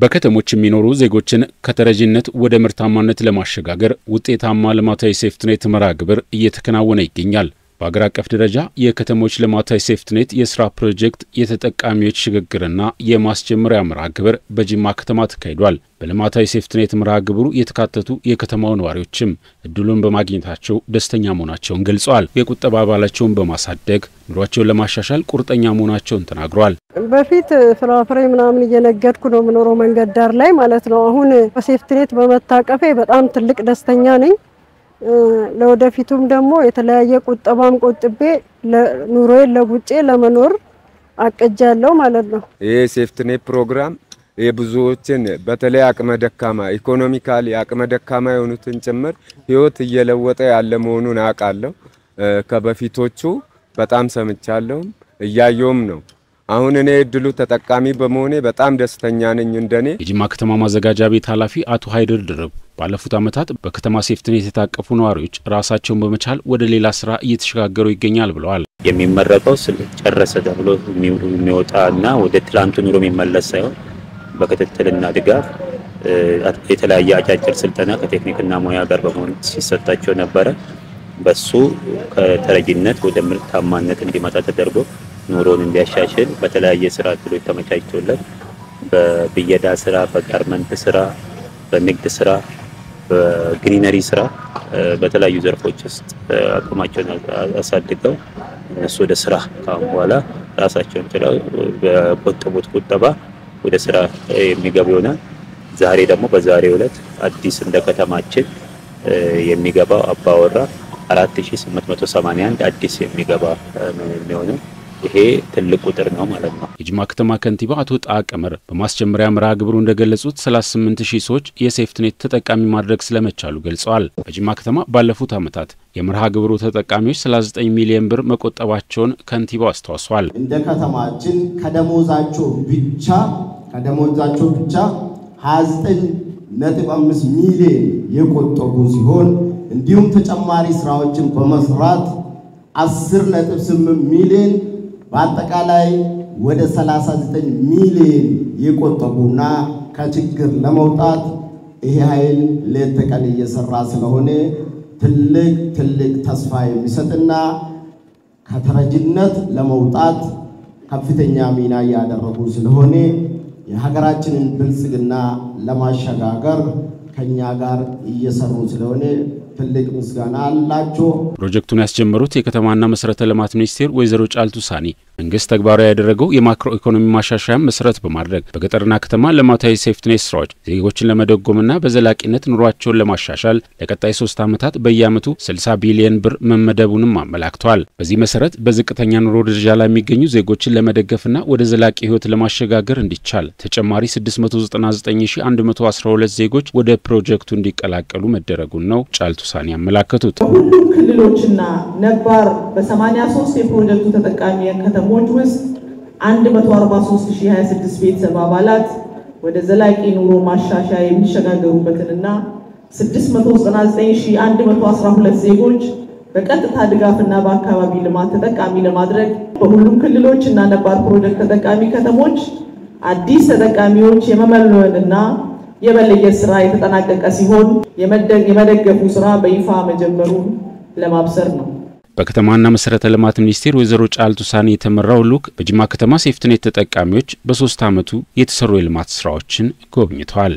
በከተሞች የሚኖሩ ዜጎችን ከተረጂነት ወደ ምርታማነት ለማሸጋገር ውጤታማ ልማታዊ ሴፍትኔት መርሃ ግብር እየተከናወነ ይገኛል። በአገር አቀፍ ደረጃ የከተሞች ልማታዊ ሴፍትኔት የስራ ፕሮጀክት የተጠቃሚዎች ሽግግርና የማስጀመሪያ መርሃ ግብር በጅማ ከተማ ተካሂዷል። በልማታዊ ሴፍትኔት መርሃ ግብሩ የተካተቱ የከተማው ነዋሪዎችም እድሉን በማግኘታቸው ደስተኛ መሆናቸውን ገልጸዋል። የቁጠባ ባህላቸውን በማሳደግ ኑሯቸውን ለማሻሻል ቁርጠኛ መሆናቸውን ተናግረዋል። በፊት ፍራፍሬ ምናምን እየነገድኩ ነው የምኖረው መንገድ ዳር ላይ ማለት ነው። አሁን በሴፍትኔት በመታቀፌ በጣም ትልቅ ደስተኛ ነኝ። ለወደፊቱም ደግሞ የተለያየ ቁጠባም ቆጥቤ ኑሮዬን ለውጬ ለመኖር አቅጃለሁ ማለት ነው። ይሄ ሴፍትኔት ፕሮግራም የብዙዎችን በተለይ አቅመ ደካማ ኢኮኖሚካሊ አቅመ ደካማ የሆኑትን ጭምር ህይወት እየለወጠ ያለ መሆኑን አውቃለሁ። ከበፊቶቹ በጣም ሰምቻለሁ እያየውም ነው። አሁን እኔ እድሉ ተጠቃሚ በመሆኔ በጣም ደስተኛ ነኝ። እንደኔ የጅማ ከተማ ማዘጋጃ ቤት ኃላፊ አቶ ሃይደር ድርብ ባለፉት ዓመታት በከተማ ሴፍትኔት የታቀፉ ነዋሪዎች ራሳቸውን በመቻል ወደ ሌላ ስራ እየተሸጋገሩ ይገኛል ብለዋል። የሚመረቀው ስለጨረሰ ተብሎ የሚወጣና ወደ ትላንቱ ኑሮ የሚመለስ ሳይሆን በክትትልና ድጋፍ የተለያየ አጫጭር ስልጠና ከቴክኒክና ሙያ ጋር በመሆን ሲሰጣቸው ነበረ። በሱ ከተረጂነት ወደ ምርታማነት እንዲመጣ ተደርጎ ኑሮን እንዲያሻሽል በተለያየ ስራ እድሎች ተመቻችቶለት በብየዳ ስራ፣ በጋርመንት ስራ፣ በንግድ ስራ፣ በግሪነሪ ስራ በተለያዩ ዘርፎች ውስጥ አቅማቸውን አሳድገው እነሱ ወደ ስራ ካሁን በኋላ ራሳቸውን ችለው በቆጠቡት ቁጠባ ወደ ስራ የሚገቡ ይሆናል። ዛሬ ደግሞ በዛሬው ዕለት አዲስ እንደ ከተማችን የሚገባው አባወራ 4881 አዲስ የሚገባ ነው። ይሄ ትልቅ ቁጥር ነው ማለት ነው። የጅማ ከተማ ከንቲባ አቶ ጣቀመር በማስጀመሪያ መርሃ ግብሩ እንደገለጹት 38000 ሰዎች የሴፍትኔት ተጠቃሚ ማድረግ ስለመቻሉ ገልጸዋል። በጅማ ከተማ ባለፉት ዓመታት የመርሃ ግብሩ ተጠቃሚዎች 39 ሚሊዮን ብር መቆጠባቸውን ከንቲባው አስተዋውቀዋል። እንደ ከተማችን ከደሞዛቸው ብቻ 29.5 ሚሊዮን የቆጠቡ ሲሆን እንዲሁም ተጨማሪ ስራዎችን በመስራት 10.8 ሚሊዮን በአጠቃላይ ወደ 39 ሚሊዮን የቆጠቡና ከችግር ለመውጣት ይሄ ኃይል ሌት ተቀን እየሰራ ስለሆነ ትልቅ ተስፋ የሚሰጥና ከተረጂነት ለመውጣት ከፍተኛ ሚና ያደረጉ ስለሆነ የሀገራችንን ብልጽግና ለማሸጋገር ከኛ ጋር እየሰሩ ስለሆነ ትልቅ ምስጋና አላቸው። ፕሮጀክቱን ያስጀመሩት የከተማና መሰረተ ልማት ሚኒስቴር ወይዘሮ ጫልቱ ሳኒ መንግስት ተግባራዊ ያደረገው የማክሮ ኢኮኖሚ ማሻሻያ መሰረት በማድረግ በገጠርና ከተማ ልማታዊ ሴፍትኔት ስራዎች ዜጎችን ለመደጎምና በዘላቂነት ኑሯቸውን ለማሻሻል ለቀጣይ 3 ዓመታት በየዓመቱ 60 ቢሊዮን ብር መመደቡንም አመላክተዋል። በዚህ መሰረት በዝቅተኛ ኑሮ ደረጃ ላይ የሚገኙ ዜጎችን ለመደገፍና ወደ ዘላቂ ህይወት ለማሸጋገር እንዲቻል ተጨማሪ 699112 ዜጎች ወደ ፕሮጀክቱ እንዲቀላቀሉ መደረጉን ነው ጫልቱ ሳኒ ያመላከቱት። ሁሉም ክልሎችና ነባር በ83 የፕሮጀክቱ ተጠቃሚ ከተሞች ውስጥ 143026 ቤተሰብ አባላት ወደ ዘላቂ ኑሮ ማሻሻያ የሚሸጋገሩበትንና 699112 ዜጎች በቀጥታ ድጋፍና በአካባቢ ልማት ተጠቃሚ ለማድረግ በሁሉም ክልሎችና ነባር ፕሮጀክት ተጠቃሚ ከተሞች አዲስ ተጠቃሚዎች የመመልመልና የመለየት ስራ የተጠናቀቀ ሲሆን የመደገፉ ስራ በይፋ መጀመሩን ለማብሰር ነው። በከተማና መሰረተ ልማት ሚኒስቴር ወይዘሮ ጫልቱ ሳኒ የተመራው ልዑክ በጅማ ከተማ ሴፍትኔት ተጠቃሚዎች በ3 ዓመቱ የተሰሩ የልማት ስራዎችን ጎብኝተዋል።